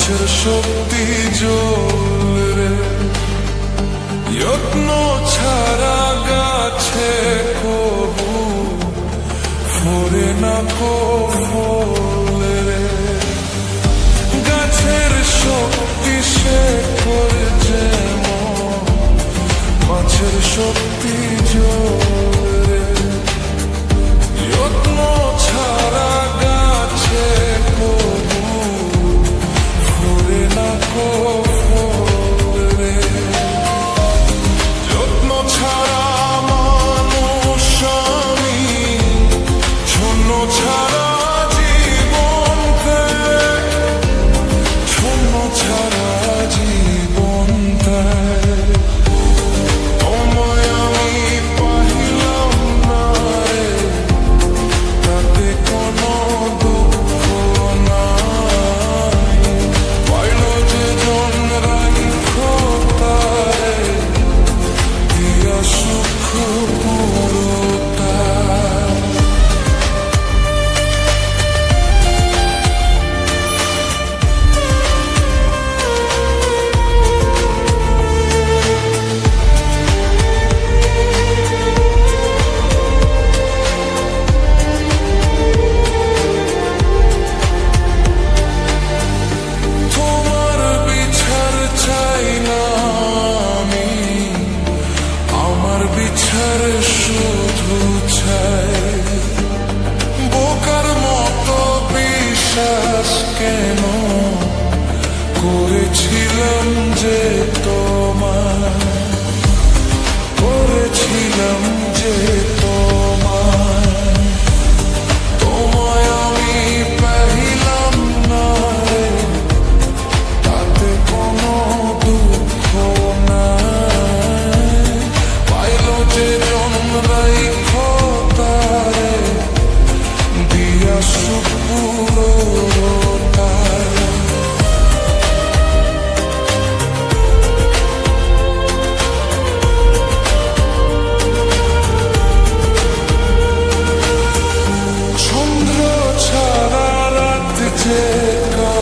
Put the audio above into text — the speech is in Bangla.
মাছের শক্তি জ্বলে যত্ন ছাড়া গাছে কবু ফোরে না ফলে রে। গাছের শক্তি সে করে যেমন মাছের শক্তি জ্বলে যত্ন ছাড়া গাছে কবু ফোরে না ফলে রে। যত্ন ছাড়া মানুষ আমি শূন্য ছাড়া জীবন শূন্য ছাড়া জীবন তোমায় আমি পাইলাম না রে, তাতে কোনো দুঃখ নাই। পাইল যে জন রাইখো তারে দিয়া সুখ পুরোটা। তোমার বিচার চাই না আমি, আমার বিচার শুধু চাই। বোকার মতো বিশ্বাস কেন করেছিলাম যে তোমায়, করেছিলাম যে তোমায়।